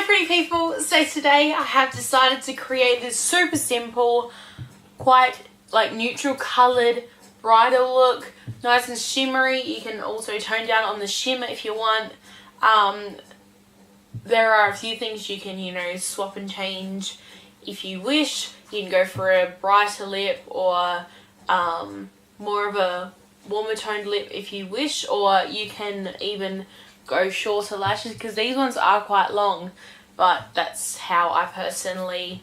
Hi pretty people, so today I have decided to create this super simple, quite like neutral coloured bridal look, nice and shimmery. You can also tone down on the shimmer if you want. There are a few things you can, swap and change if you wish. You can go for a brighter lip or more of a warmer toned lip if you wish, or you can even go shorter lashes because these ones are quite long, but that's how I personally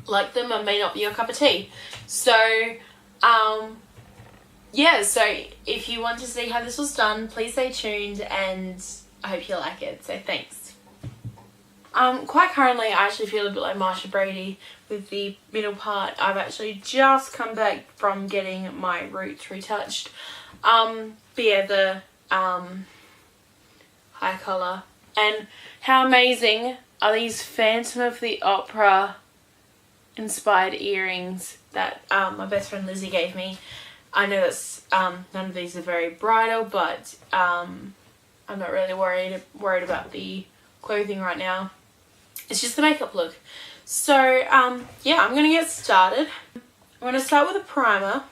like them. It may not be your cup of tea. So yeah, so if you want to see how this was done, please stay tuned and I hope you like it, so thanks. Quite currently I actually feel a bit like Marsha Brady with the middle part. I've actually just come back from getting my roots retouched. But yeah, the high colour. And how amazing are these Phantom of the Opera inspired earrings that my best friend Lizzie gave me. I know that's none of these are very bridal, but I'm not really worried about the clothing right now. It's just the makeup look. So yeah, I'm gonna get started. I'm gonna start with a primer,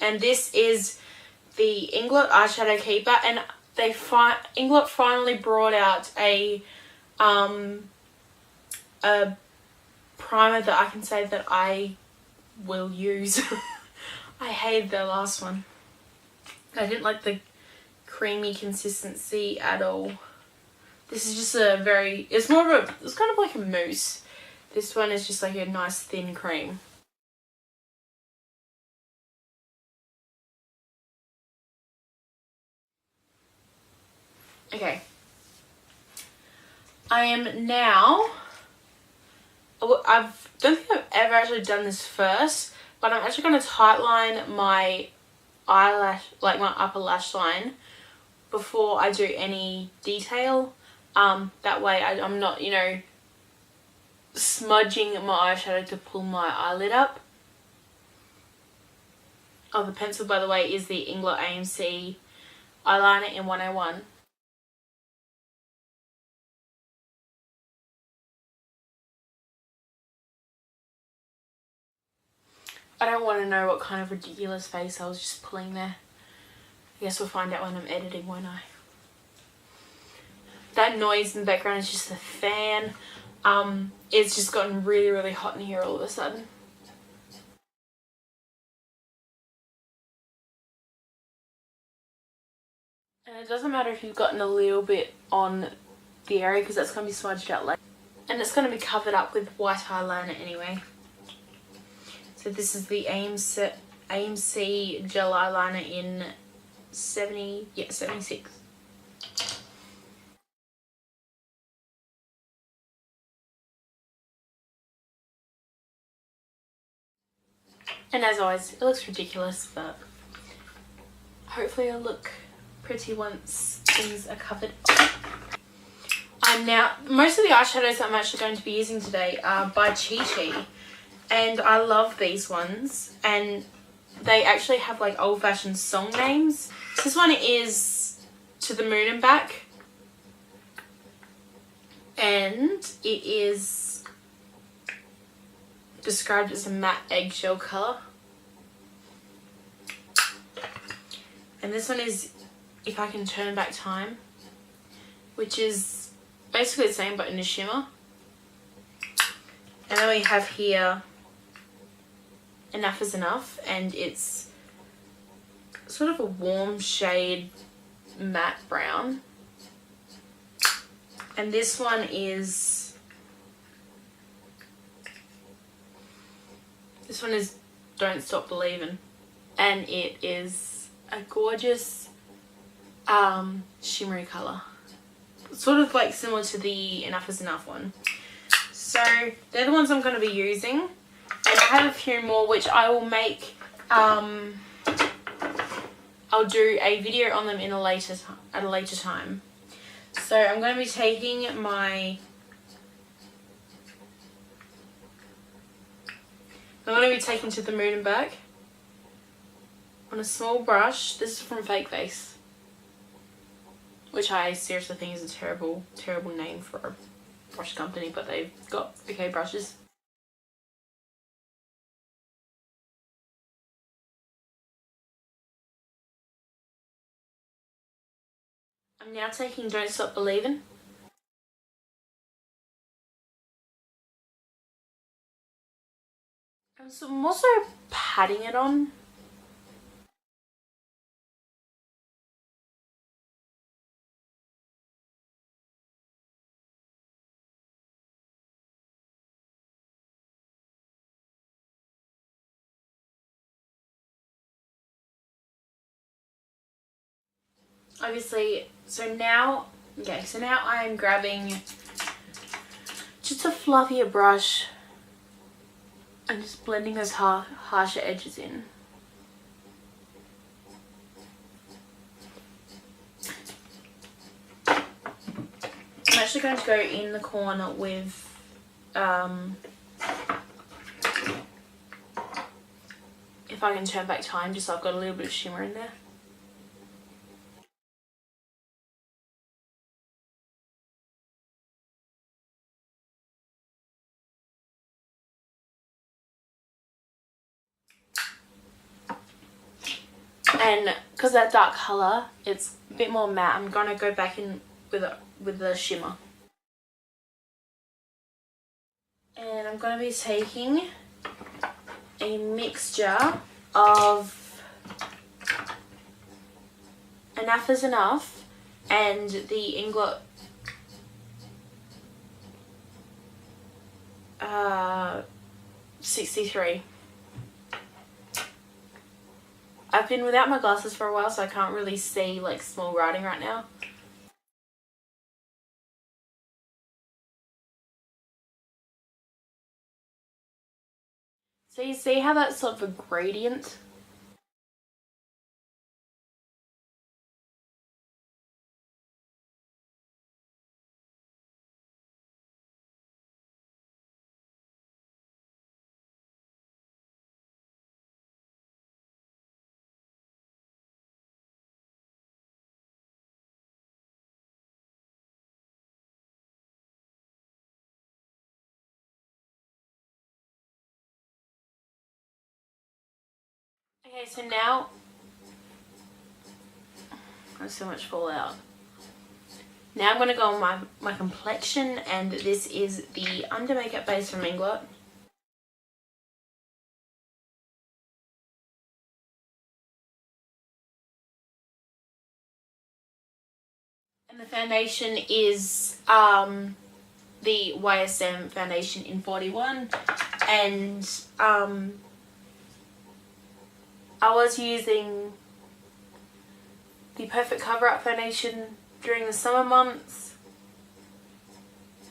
and this is the Inglot Eyeshadow Keeper, and Inglot finally brought out a primer that I can say that I will use. I hated their last one. I didn't like the creamy consistency at all. This is just it's kind of like a mousse. This one is just like a nice thin cream. Okay. I am now, I don't think I've ever actually done this first, but I'm actually going to tightline my eyelash, like my upper lash line, before I do any detail. That way I'm not, smudging my eyeshadow to pull my eyelid up. Oh, the pencil, by the way, is the Inglot AMC eyeliner in 101. I don't want to know what kind of ridiculous face I was just pulling there. I guess we'll find out when I'm editing, won't I? That noise in the background is just the fan. It's just gotten really, really hot in here all of a sudden. And it doesn't matter if you've gotten a little bit on the area because that's going to be smudged out later. And it's going to be covered up with white eyeliner anyway. So this is the AMC gel eyeliner in 76. And as always, it looks ridiculous, but hopefully it'll look pretty once things are covered up. Most of the eyeshadows that I'm actually going to be using today are by Chi Chi. And I love these ones, and they actually have like old-fashioned song names. So this one is To the Moon and Back, and it is described as a matte eggshell colour. And this one is If I Can Turn Back Time, which is basically the same but in a shimmer. And then we have here Enough is Enough, and it's sort of a warm shade matte brown. And this one is Don't Stop Believin', and it is a gorgeous shimmery colour, sort of like similar to the Enough is Enough one. So they're the ones I'm going to be using. And I have a few more which I will make, I'll do a video on them at a later time. So I'm going to be taking To the Moon and Back on a small brush. This is from Fake Face, which I seriously think is a terrible, terrible name for brush company, but they've got okay brushes. I'm now taking Don't Stop Believin'. So I'm also patting it on. Obviously, so now I am grabbing just a fluffier brush and just blending those harsher edges in. I'm actually going to go in the corner with if I can turn back time, just so I've got a little bit of shimmer in there. And because that dark colour, it's a bit more matte, I'm going to go back in with the shimmer. And I'm going to be taking a mixture of Enough is Enough and the Inglot 63. I've been without my glasses for a while, so I can't really see like small writing right now. So you see how that's sort of a gradient? Okay, so now there's so much fallout. Now I'm going to go on my complexion, and this is the Under Makeup base from Inglot. And the foundation is the YSM foundation in 41, and I was using the Perfect Cover Up foundation during the summer months,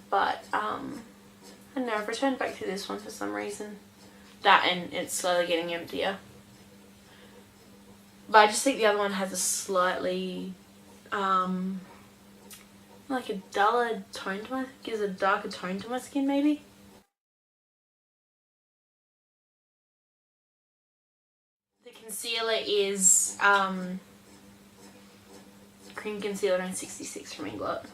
but I don't know, I've returned back to this one for some reason. That, and it's slowly getting emptier. But I just think the other one has a slightly like a duller tone to gives a darker tone to my skin maybe. The concealer is cream concealer in 66 from Inglot.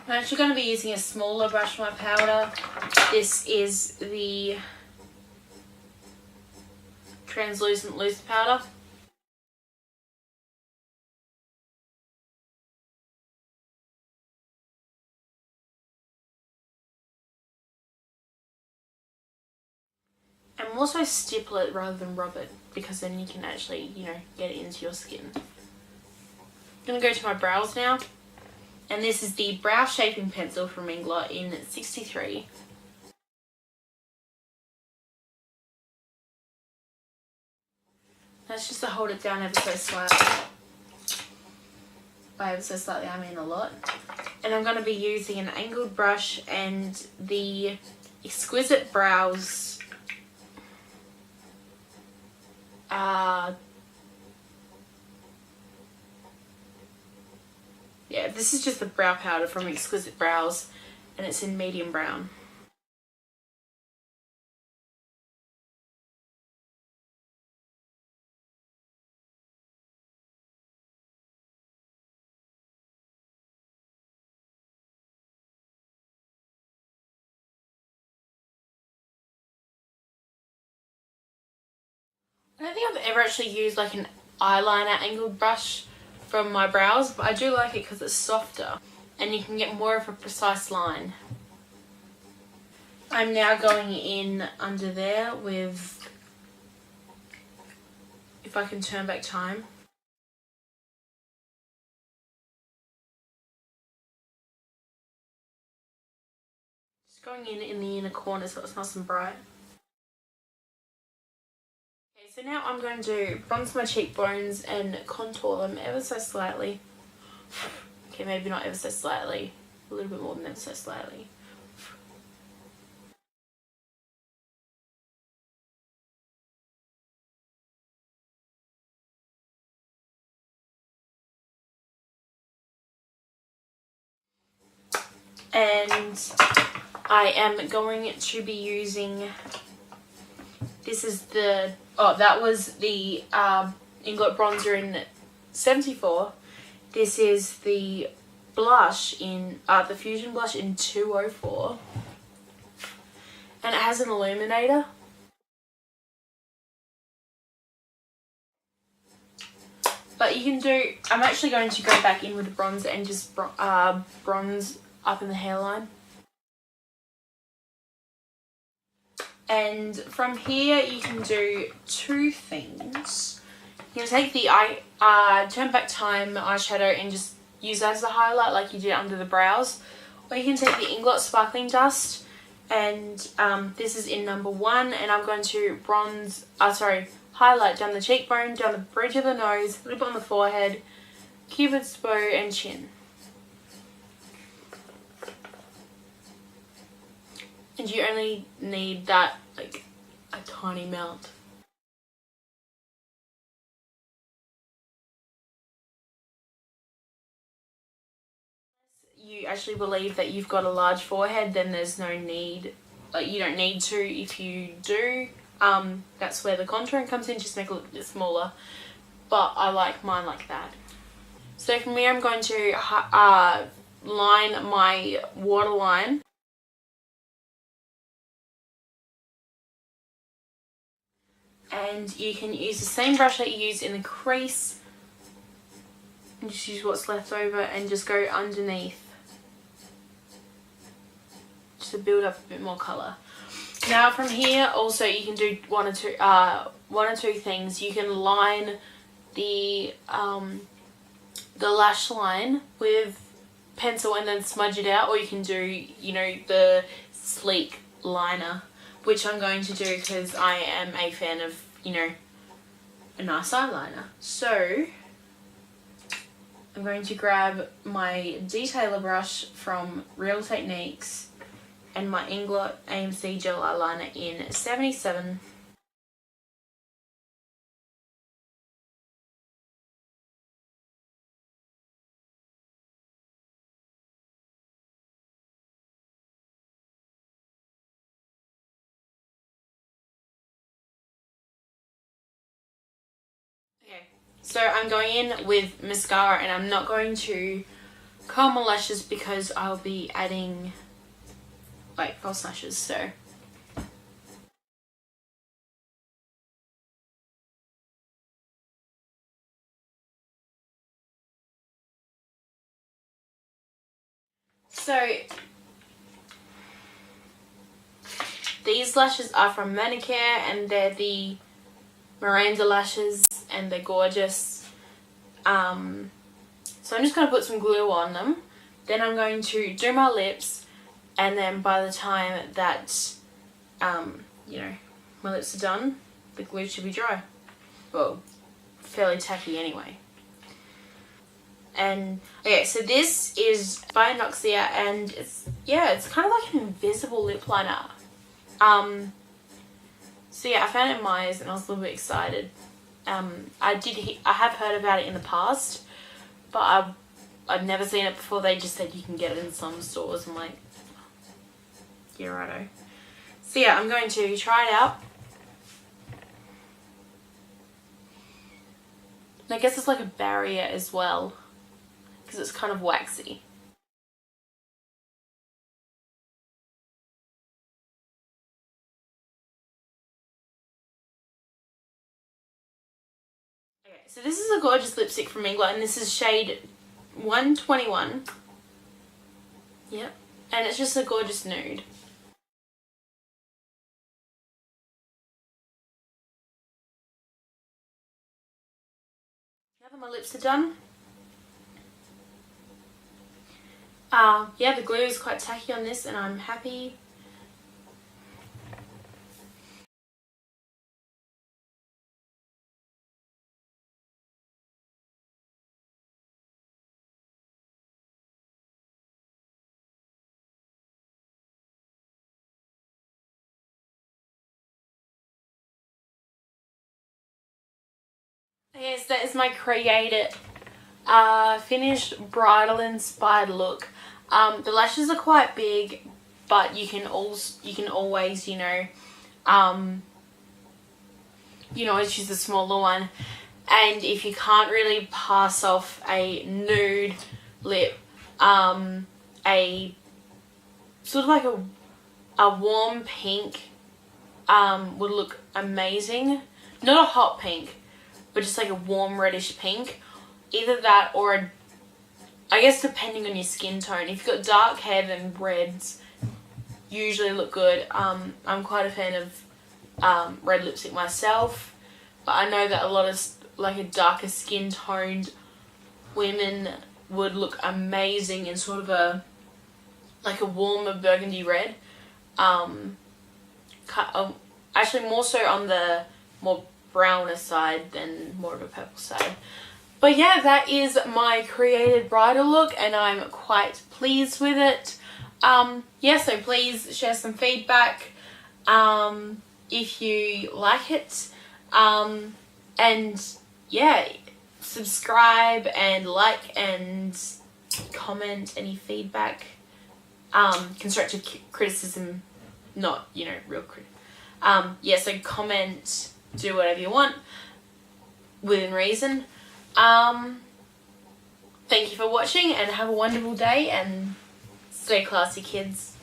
I'm actually going to be using a smaller brush for my powder. This is the translucent loose powder. And also stipple it rather than rub it, because then you can actually, you know, get it into your skin. I'm going to go to my brows now. And this is the Brow Shaping Pencil from Inglot in 63. That's just to hold it down ever so slightly. By ever so slightly, I mean a lot. And I'm going to be using an angled brush and the Exquisite Brows yeah, this is just the brow powder from Exquisite Brows, and it's in medium brown. I don't think I've ever actually used like an eyeliner angled brush from my brows, but I do like it because it's softer and you can get more of a precise line. I'm now going in under there with, if I can turn back time. Just going in the inner corner so it's nice and bright. Okay, so now I'm going to bronze my cheekbones and contour them ever so slightly. Okay, maybe not ever so slightly, a little bit more than ever so slightly. And I am going to be using, this is the, that was the Inglot bronzer in 74. This is the blush in, the Fusion blush in 204. And it has an illuminator. But you can do, I'm actually going to go back in with the bronzer and just bronze up in the hairline. And from here you can do two things. You can take the turn back time eyeshadow and just use that as a highlight like you did under the brows. Or you can take the Inglot Sparkling Dust, and this is in number 1, and I'm going to highlight down the cheekbone, down the bridge of the nose, a little bit on the forehead, Cupid's bow and chin. And you only need that, like, a tiny amount. You actually believe that you've got a large forehead, then there's no need, like, you don't need to. If you do, that's where the contouring comes in, just make it a little bit smaller. But I like mine like that. So from here I'm going to line my waterline. And you can use the same brush that you use in the crease and just use what's left over and just go underneath just to build up a bit more colour. Now from here also you can do one or two things. You can line the lash line with pencil and then smudge it out, or you can do, you know, the sleek liner, which I'm going to do because I am a fan of, you know, a nice eyeliner. So I'm going to grab my detailer brush from Real Techniques and my Inglot AMC gel eyeliner in 77. Okay, so I'm going in with mascara, and I'm not going to curl my lashes because I'll be adding like false lashes, so. So these lashes are from Manicare, and they're the Miranda lashes, and they're gorgeous. So I'm just going to put some glue on them. Then I'm going to do my lips, and then by the time that, you know, my lips are done, the glue should be dry. Well, fairly tacky anyway. And okay, so this is by Noxia, and it's kind of like an invisible lip liner. So yeah, I found it in Myers and I was a little bit excited. I have heard about it in the past, but I've never seen it before. They just said you can get it in some stores. I'm like, Yeah, righto. So yeah, I'm going to try it out. And I guess it's like a barrier as well, because it's kind of waxy. Okay, so this is a gorgeous lipstick from England, and this is shade 121. Yep. And it's just a gorgeous nude. Now that my lips are done, yeah, the glue is quite tacky on this, and I'm happy. Yes, that is my created finished bridal-inspired look. The lashes are quite big, but you can always, you know, always use the smaller one. And if you can't really pass off a nude lip, a sort of like a warm pink would look amazing. Not a hot pink, but just like a warm reddish pink. Either that or I guess depending on your skin tone. If you've got dark hair, then reds usually look good. I'm quite a fan of red lipstick myself, but I know that a lot of like a darker skin toned women would look amazing in sort of a like a warmer burgundy red. Actually more so on the more browner side than more of a purple side. But yeah, that is my created bridal look, and I'm quite pleased with it. Yeah, so please share some feedback if you like it. And yeah, subscribe and like and comment any feedback. Constructive criticism, not, you know, real criticism. Yeah, so comment, do whatever you want within reason. Thank you for watching, and have a wonderful day, and stay classy, kids.